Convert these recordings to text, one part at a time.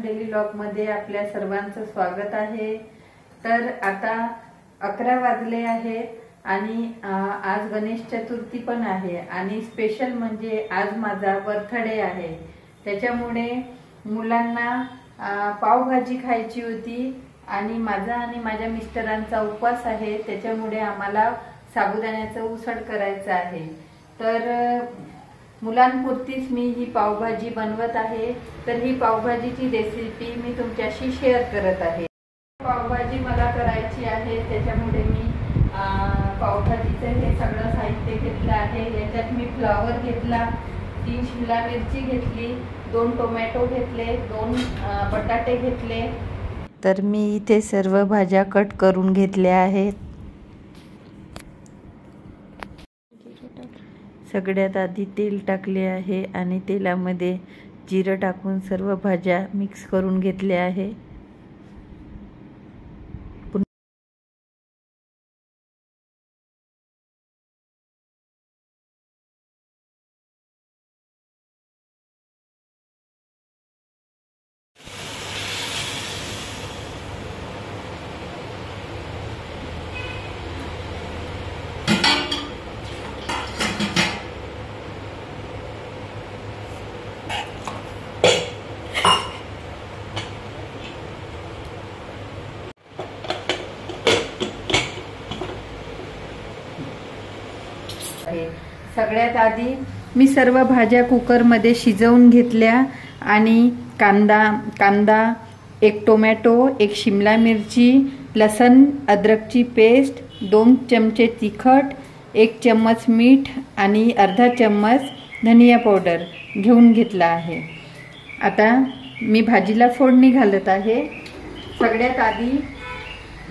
Daily व्लॉगमध्ये आपल्या सर्वांचं स्वागत आहे। तर आता 11 वाजले आहेत आणि आज गणेश चतुर्थी पण आहे आणि स्पेशल म्हणजे आज माझा बर्थडे आहे। त्याच्यामुळे मुलांना पावभाजी खायची होती आणि माझा आणि माझ्या मिस्टरांचा उपवास आहे, त्याच्यामुळे आम्हाला साबुदाण्याचं उसळ करायचं आहे। तर मुलांपुरतीच मी ही पावभाजी बनवत आहे। तर ही पावभाजीची रेसिपी मी तुमच्याशी शेअर करत आहे। पावभाजी मला करायची आहे, त्याच्यामुळे मी पावभाजीचं हे सगळं साहित्य घेतलं आहे। याच्यात मी फ्लावर घेतला, 3 शिमला मिरची घेतली, 2 टोमॅटो घेतले, 2 बटाटे घेतले। तर मी इथे सर्व भाज्या कट करून घेतल्या आहेत। सगळ्यात आधी तेल टाकले आहे आणि तेलामध्ये जिरं टाकून सर्व भाज्या मिक्स करून घेतल्या आहे। सगळ्यात आधी मी सर्व भाज्या कुकरमध्ये शिजवून घेतल्या आणि कांदा 1 टोमॅटो, 1 शिमला मिरची, लसण अद्रकची पेस्ट, 2 चमचे तिखट, 1 चम्मच मीठ आणि अर्धा चम्मच धनिया पावडर घेऊन घेतला आहे। आता मी भाजीला फोडणी घालत आहे। सगळ्यात आधी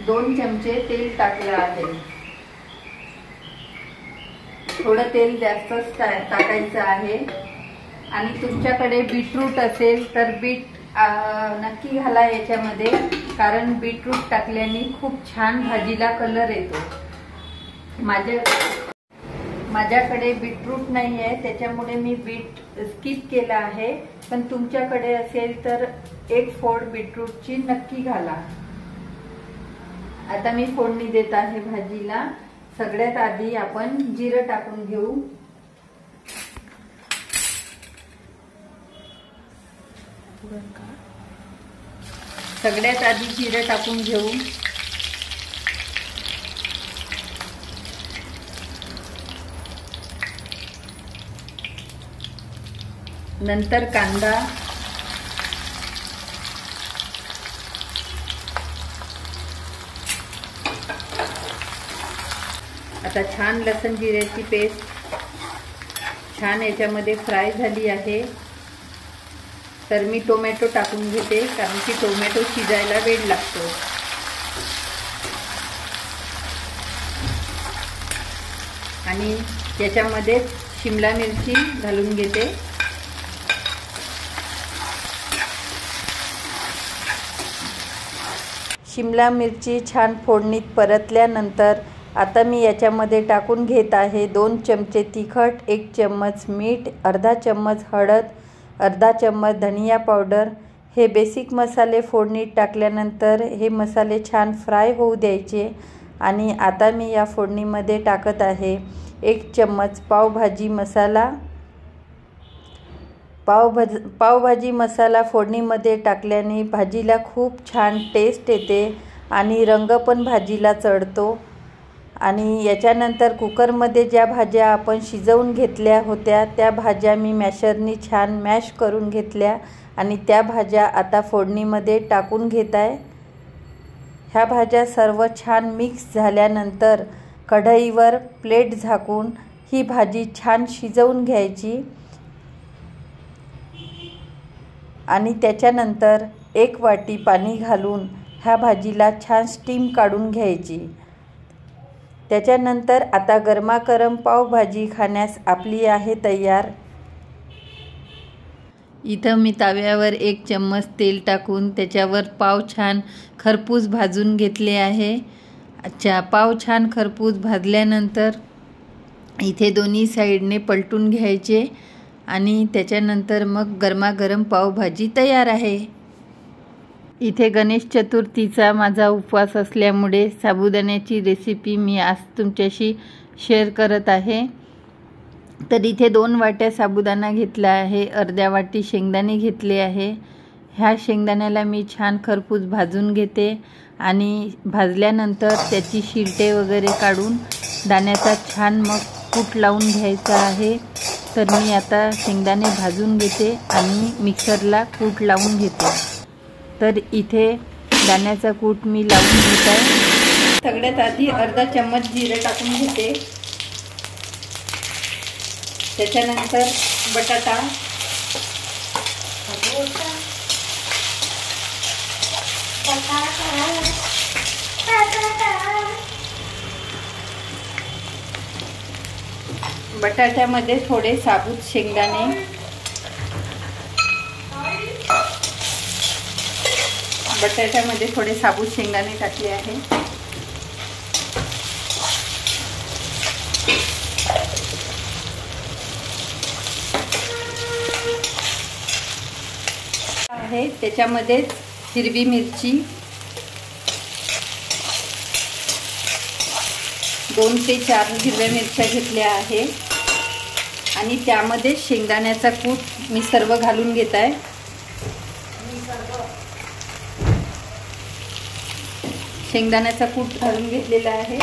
2 चमचे तेल टाकलं आहे। थोडं तेल जास्तच टाकायचं आहे आणि तुमच्याकडे बीटरूट असेल तर बीट नक्की घाला याच्यामध्ये, कारण बीटरूट टाकल्याने खूप छान भाजीला कलर येतो। माझ्याकडे बीटरूट नाही आहे, त्याच्यामुळे मी बीट स्किप केला आहे, पण तुमच्याकडे असेल तर 1 फोड बीटरूटची नक्की घाला। आता मी फोडणी देत आहे भाजीला। सगळ्यात आधी आपण जिरं टाकून घेऊ। सगळ्यात आधी जिरं टाकून घेऊ। नंतर कांदा, आता छान लसण जिऱ्याची पेस्ट छान याच्यामध्ये फ्राय झाली आहे। तर मी टोमॅटो टाकून घेते, कारण की टोमॅटो शिजायला वेळ लागतो। आणि याच्यामध्ये शिमला मिरची घालून घेते। शिमला मिरची छान फोडणीत परतल्यानंतर आता मी याच्यामध्ये टाकून घेत आहे 2 चमचे तिखट, 1 चम्मच मीठ, अर्धा चम्मच हळद, अर्धा चम्मच धनिया पावडर। हे बेसिक मसाले फोडणीत टाकल्यानंतर हे मसाले छान फ्राय होऊ द्यायचे। आणि आता मी या फोडणीमध्ये टाकत आहे 1 चम्मच पावभाजी मसाला। पावभाजी मसाला फोडणीमध्ये टाकल्याने भाजीला खूप छान टेस्ट येते आणि रंग पण भाजीला चढतो। आणि याच्यानंतर कुकरमध्ये ज्या भाज्या आपण शिजवून घेतल्या होत्या त्या भाज्या मी मॅशरनी छान मॅश करून घेतल्या आणि त्या भाज्या आता फोडणीमध्ये टाकून घेत आहे। ह्या भाज्या सर्व छान मिक्स झाल्यानंतर कढईवर प्लेट झाकून ही भाजी छान शिजवून घ्यायची आणि त्याच्यानंतर 1 वाटी पाणी घालून ह्या भाजीला छान स्टीम काढून घ्यायची। त्याच्यानंतर आता गरमागरम पावभाजी खाण्यास आपली आहे तयार। इथं मी तव्यावर 1 चम्मच तेल टाकून त्याच्यावर पाव छान खरपूस भाजून घेतले आहे। पाव छान खरपूस भाजल्यानंतर इथे दोन्ही साइडने पलटून घ्यायचे आणि त्याच्यानंतर मग गरमागरम पावभाजी तयार आहे। इथे गणेश चतुर्थीचा माझा उपवास असल्यामुळे साबुदाण्याची रेसिपी मी आज तुमच्याशी शेअर करत आहे। तर इथे 2 वाट्या साबुदाणा घेतला आहे, अर्ध्या वाटी शेंगदाणे घेतले आहे। ह्या शेंगदाण्याला मी छान खरपूस भाजून घेते आणि भाजल्यानंतर त्याची शिलटे वगैरे काढून दाण्याचा छान मग कूट लावून घ्यायचा आहे। तर मी आता शेंगदाणे भाजून घेते आणि मिक्सरला कूट लावून घेते। तर इथे दाण्याचा कूट मी लावून घेत आहे। सगळ्यात आधी अर्धा चम्मच जिरे टाकून घेते, त्याच्यानंतर बटाटा, बटाट्यामध्ये थोडे साबूत शेंगदाणे, बटाट्यामध्ये थोडे साबूत शेंगदाणे टाकले आहे। त्याच्यामध्ये हिरवी मिरची 2 ते 4 हिरव्या मिरच्या घेतल्या आहे आणि त्यामध्ये शेंगदाण्याचा कूट मी सर्व घालून घेत आहे। शेंगदाण्याचा कूट घालून घेतलेला आहे।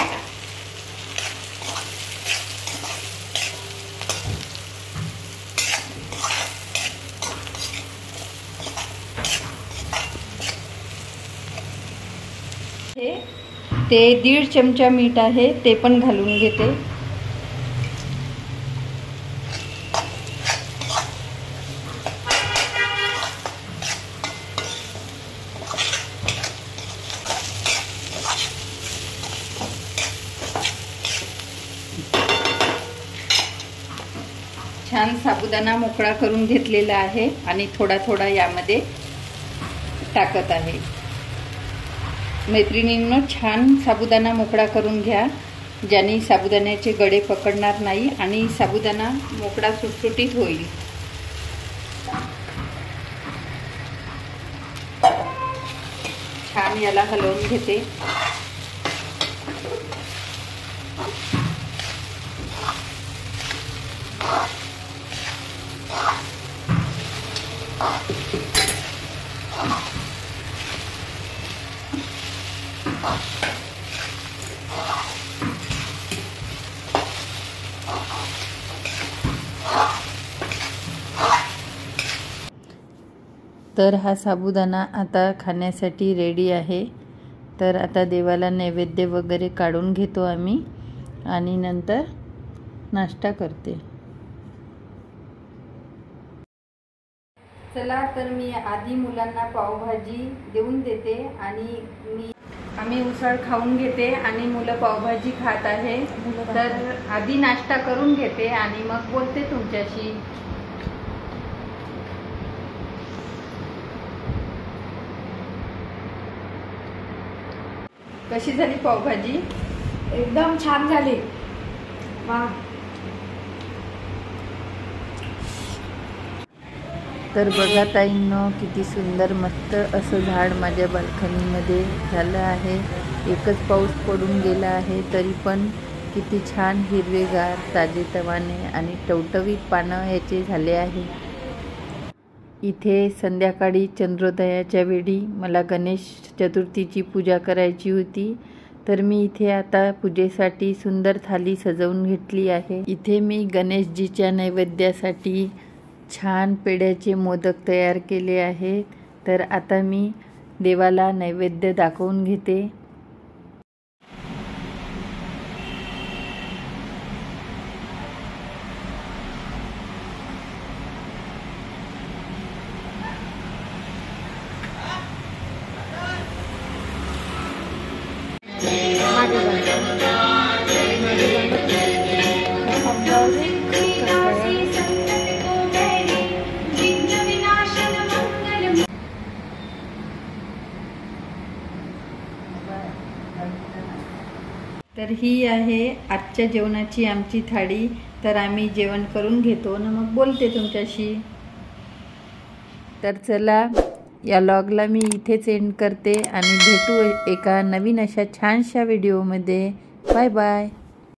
ते 1.5 चमचा मीठ आहे, ते पण घालून घेते। छान साबुदाणा मोकळा करून घेतलेला आहे आणि थोडा थोडा यामध्ये टाकत आहे। मैत्रिणींनो, छान साबुदाणा मोकळा करून घ्या, ज्याने साबुदाण्याचे गडे पकडणार नाही आणि साबुदाणा मोकळा सुटसुटीत होईल। छान याला हलवून घेते। तर हा साबुदाणा आता खाण्यासाठी रेडी आहे। तर आता देवाला नैवेद्य वगैरे काढून घेतो आम्ही आणि नंतर नाश्ता करते। चला, तर मी आधी मुलांना पावभाजी देऊन देते आणि आम्ही उसळ खाऊन घेते आणि मुलं पावभाजी खात आहे। तर आधी नाश्ता करून घेते आणि मग बोलते तुमच्याशी। कशी झाली पावभाजी? एकदम छान झाली। वाह। तर बघा ताईंनो, किती सुंदर मस्त असं झाड माझ्या बाल्कनीमध्ये झालं आहे। एकच पाऊस पडून गेला आहे तरी पण किती छान हिरवेगार ताजेतवाने आणि टवटवीत पानं याचे झाले आहे। इथे संध्याकाळी चंद्रोदयाच्या वेळी मला गणेश चतुर्थीची पूजा करायची होती, तर मी इथे आता पूजेसाठी सुंदर थाली सजवून घेतली आहे। इथे मी गणेशजीच्या नैवेद्यासाठी छान पेढ्याचे मोदक तयार केले आहे। तर आता मी देवाला नैवेद्य दाखवून घेते। तर ही आहे आजच्या जेवणाची आमची थाळी। तर आम्ही जेवण करून घेतो ना मग बोलते तुमच्याशी। तर चला, या लॉगला मी इथेच एंड करते आणि भेटू एका नवीन अशा छानशा व्हिडिओमध्ये. Bye bye.